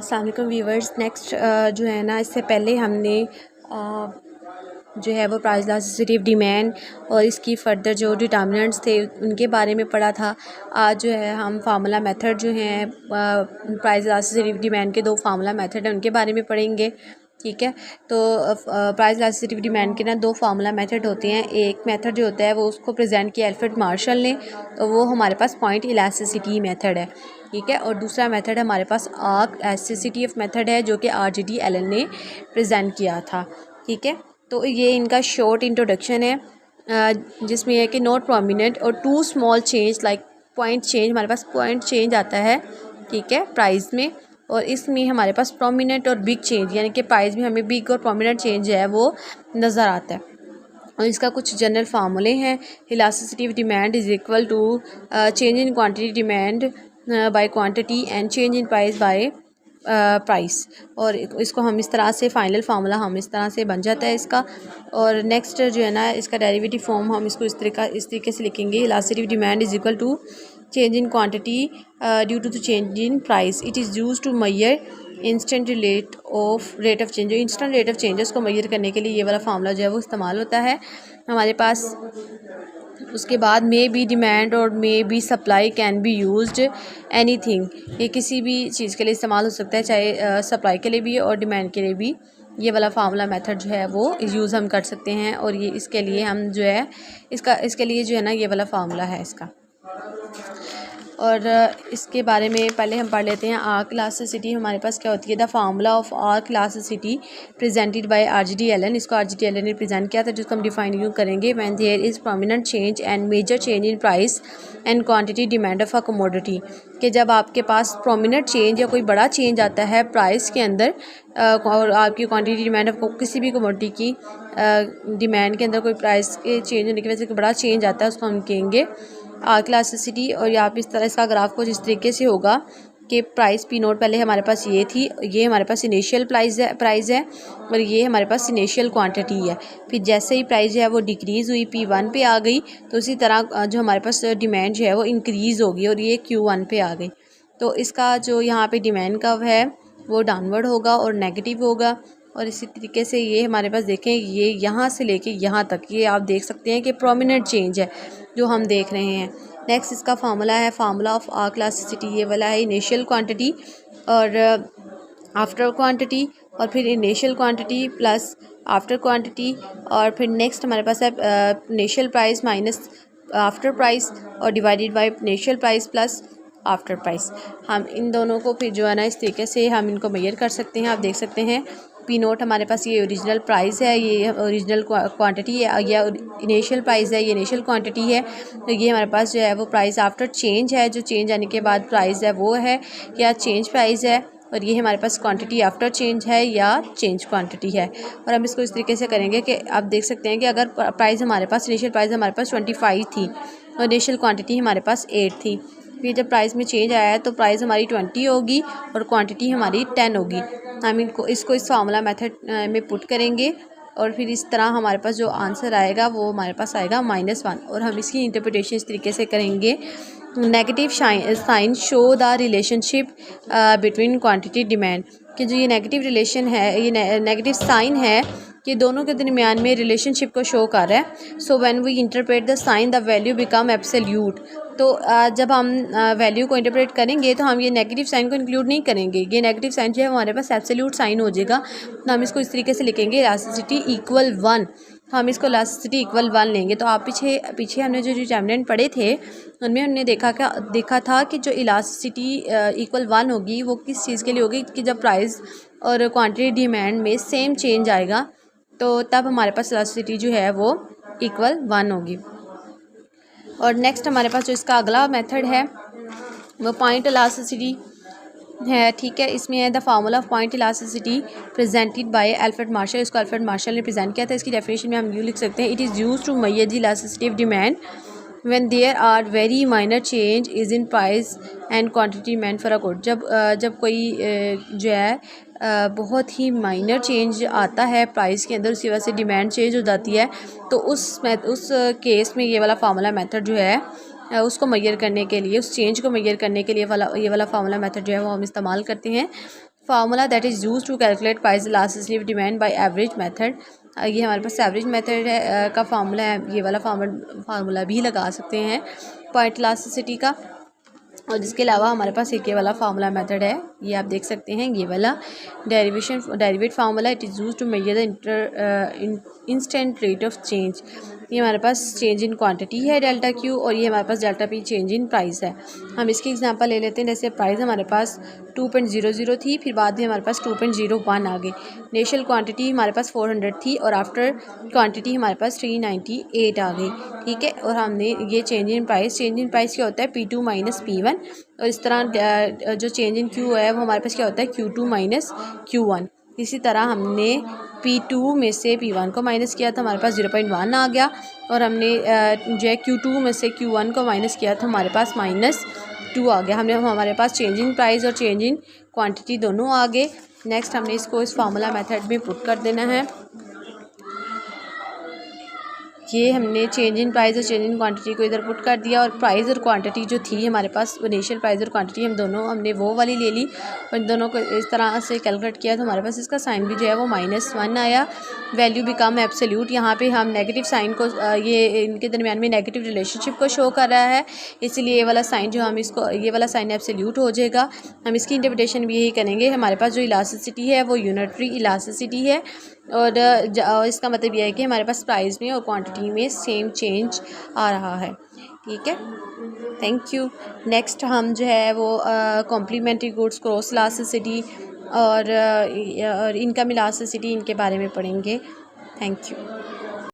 अस्सलाम वालेकुम viewers. Next जो है ना, इससे पहले हमने जो है वो प्राइस इलास्टिसिटी ऑफ डिमांड और इसकी फ़र्दर जो डिटर्मिनेंट्स थे उनके बारे में पढ़ा था। आज जो है हम फार्मूला मेथड जो हैं प्राइस इलास्टिसिटी ऑफ डिमांड के दो फार्मूला मेथड हैं उनके बारे में पढ़ेंगे। ठीक है, तो प्राइस इलास्टिसिटी ऑफ डिमांड के ना दो फार्मूला मेथड होते हैं। एक मेथड जो होता है वो उसको प्रेजेंट किया अल्फ्रेड मार्शल ने, तो वो हमारे पास पॉइंट इलास्टिसिटी मेथड है। ठीक है, और दूसरा मेथड हमारे पास आर्क इलास्टिसिटी ऑफ मेथड है जो कि RGD एलन ने प्रेजेंट किया था। ठीक है, तो ये इनका शॉर्ट इंट्रोडक्शन है जिसमें है कि नॉट प्रोमिनेंट और too small change like point change, हमारे पास पॉइंट चेंज आता है। ठीक है, प्राइस में, और इसमें हमारे पास प्रोमिनेंट और बिग चेंज, यानी कि प्राइस में हमें बिग और प्रोमिनेंट चेंज है वो नज़र आता है। और इसका कुछ जनरल फार्मूले हैं। Elasticity of demand is equal to change in quantity demand by quantity and change in price by price. और इसको हम इस तरह से फाइनल फार्मूला हम इस तरह से बन जाता है इसका। और नेक्स्ट जो है ना, इसका डेरिवेटिव फॉर्म हम इसको इस तरीके से लिखेंगे। Elasticity of demand is equal to change in quantity due to the change in price. It is used to measure instant rate of change। जो instant rate of changes को measure करने के लिए ये वाला फार्मूला जो है वो इस्तेमाल होता है हमारे पास। उसके बाद मे बी डिमांड और may be supply can be used anything, ये किसी भी चीज़ के लिए इस्तेमाल हो सकता है, चाहे सप्लाई के लिए भी और डिमांड के लिए भी। ये वाला फार्मूला मेथड जो है वो यूज़ हम कर सकते हैं, और ये इसके लिए हम जो है इसके लिए जो है ना ये वाला फार्मूला है इसका। और इसके बारे में पहले हम पढ़ लेते हैं। आर्क इलास्टिसिटी हमारे पास क्या होती है। The formula of arc elasticity presented by RGD Allen, इसको RGD एलन ने प्रेजेंट किया था, जिसको हम डिफाइन यूँ करेंगे। When there is prominent change and major change in price and quantity demand of a commodity, कि जब आपके पास प्रोमिनेंट चेंज या कोई बड़ा चेंज आता है प्राइस के अंदर और आपकी क्वांटिटी डिमांड ऑफ किसी भी कमोडिटी की डिमांड के अंदर कोई प्राइस के चेंज होने की वजह से बड़ा चेंज आता है, उसको हम कहेंगे आर्क इलास्टिसिटी। और यहाँ पे इस तरह इसका ग्राफ कुछ इस तरीके से होगा कि प्राइस P नोट पहले हमारे पास ये थी, ये हमारे पास इनिशियल प्राइस है और ये हमारे पास इनिशियल क्वांटिटी है। फिर जैसे ही प्राइस जो है वो डिक्रीज़ हुई P1 पे आ गई, तो उसी तरह जो हमारे पास डिमांड जो है वो इंक्रीज़ होगी और ये Q1 पे आ गई। तो इसका जो यहाँ पे डिमांड कर्व है वो डाउनवर्ड होगा और नेगेटिव होगा। और इसी तरीके से ये हमारे पास देखें, ये यहाँ से लेके यहाँ तक ये आप देख सकते हैं कि प्रोमिनेंट चेंज है जो हम देख रहे हैं। नेक्स्ट इसका फार्मूला है फार्मूला ऑफ आर्क इलास्टिसिटी, ये वाला है इनिशियल क्वांटिटी और आफ्टर क्वांटिटी, और फिर initial quantity plus after quantity, और फिर नेक्स्ट हमारे पास है initial price minus after price और divided by initial price plus after price. हम इन दोनों को फिर जो है ना इस तरीके से हम इनको मेजर कर सकते हैं। आप देख सकते हैं P नोट हमारे पास ये ओरिजिनल प्राइस है, ये ओरिजिनल क्वांटिटी है, या इनिशियल प्राइस है, ये इनिशियल क्वांटिटी है। तो ये हमारे पास जो है वो प्राइस आफ्टर चेंज है, जो चेंज आने के बाद प्राइस है वो है या चेंज प्राइस है, और ये हमारे पास क्वांटिटी आफ्टर चेंज है या चेंज क्वांटिटी है। और हम इसको इस तरीके से करेंगे कि आप देख सकते हैं कि अगर प्राइस हमारे पास इनिशियल प्राइस हमारे पास 25 थी और इनिशियल क्वान्टिटी हमारे पास 8 थी, फिर जब प्राइस में चेंज आया है तो प्राइस हमारी 20 होगी और क्वांटिटी हमारी 10 होगी। हम इसको इस फार्मूला मेथड में पुट करेंगे और फिर इस तरह हमारे पास जो आंसर आएगा वो हमारे पास आएगा -1। और हम इसकी इंटरप्रिटेशन इस तरीके से करेंगे। Negative sign show the relationship between quantity demand, कि जो ये नेगेटिव रिलेशन है, ये नेगेटिव साइन है कि दोनों के दरमियान में रिलेशनशिप को शो कर रहा है। So when we interpret the sign the value become absolute, तो जब हम वैल्यू को इंटरप्रेट करेंगे तो हम ये नेगेटिव साइन को इंक्लूड नहीं करेंगे, ये नेगेटिव साइन जो है हमारे पास एब्सोल्यूट साइन हो जाएगा। तो हम इसको इस तरीके से लिखेंगे इलास्टिसिटी इक्वल 1, तो हम इसको इलास्टिसिटी इक्वल 1 लेंगे। तो आप पीछे हमने जो डिटर्मिनेंट पढ़े थे उनमें हमने देखा था कि जो इलास्टिसिटी इक्वल 1 होगी वो किस चीज़ के लिए होगी, कि जब प्राइस और क्वांटिटी डिमांड में सेम चेंज आएगा तो तब हमारे पास इलास्टिसिटी जो है वो इक्वल 1 होगी। और नेक्स्ट हमारे पास जो इसका अगला मेथड है वो पॉइंट इलास्टिसिटी है। ठीक है, इसमें है the formula of point elasticity presented bye Alfred Marshall, इसको अल्फ्रेड मार्शल ने प्रेजेंट किया था। इसकी डेफिनेशन में हम यूँ लिख सकते हैं, it is used to measure the elasticity of demand when there are very minor change is in price and quantity demand for a good। जब कोई जो है बहुत ही माइनर चेंज आता है प्राइस के अंदर, उसकी वजह से डिमांड चेंज हो जाती है, तो उस केस में ये वाला फार्मूला मेथड जो है उसको मेजर करने के लिए, उस चेंज को मेजर करने के लिए ये वाला फार्मूला मेथड जो है वो हम इस्तेमाल करते हैं। Formula that is use to calculate price elasticity of demand by average method. ये हमारे पास एवरेज मेथड है का फार्मूला है, ये वाला फार्मूला भी लगा सकते हैं पॉइंट इलास्टिसिटी का। और जिसके अलावा हमारे पास एक ये वाला फार्मूला मेथड है, ये आप देख सकते हैं, ये वाला derivate formula. It is use to measure the instant rate of change. ये हमारे पास चेंज इन क्वांटिटी है डेल्टा क्यू, और ये हमारे पास delta P change in price है। हम इसकी एग्जांपल ले लेते हैं। जैसे प्राइस हमारे पास 2.00 थी, फिर बाद में हमारे पास 2.01 आ गई। इनिशियल क्वांटिटी हमारे पास 400 थी और आफ्टर क्वांटिटी हमारे पास 398 आ गई। ठीक है, और हमने ये चेंज इन प्राइस क्या होता है P2 माइनस P1, और इस तरह जो चेंज इन क्यू है वो हमारे पास क्या होता है Q2 माइनस Q1। इसी तरह हमने P2 में से P1 को माइनस किया था, हमारे पास 0.1 आ गया, और हमने जो है Q2 में से Q1 को माइनस किया था, हमारे पास -2 आ गया। हमारे पास चेंज इन प्राइस और चेंज इन क्वांटिटी दोनों आ गए। नेक्स्ट हमने इसको इस फार्मूला मेथड में पुट कर देना है। ये हमने चेंज इन प्राइस और चेंज इन क्वांटिटी को इधर पुट कर दिया, और प्राइस और क्वांटिटी जो थी हमारे पास, इनिशियल प्राइस और क्वांटिटी हमने वो वाली ले ली, और इन दोनों को इस तरह से कैलकुलेट किया तो हमारे पास इसका साइन भी जो है वो -1 आया। Value become absolute. यहाँ पे हम नेगेटिव साइन को ये इनके दरमियान में नेगेटिव रिलेशनशिप को शो कर रहा है, इसलिए ये वाला साइन जो हम इसको ये वाला साइन एब्सोल्यूट हो जाएगा। हम इसकी इंटरप्रिटेशन भी यही करेंगे। हमारे पास जो इलास्टिसिटी है वो यूनिटरी इलास्टिसिटी है, और इसका मतलब यह है कि हमारे पास प्राइस में और क्वांटिटी में सेम चेंज आ रहा है। ठीक है, थैंक यू। नेक्स्ट हम जो है वो कॉम्प्लीमेंट्री गुड्स, क्रॉस इलास्टिसिटी और इनकम इलास्टिसिटी, इनके बारे में पढ़ेंगे। Thank you.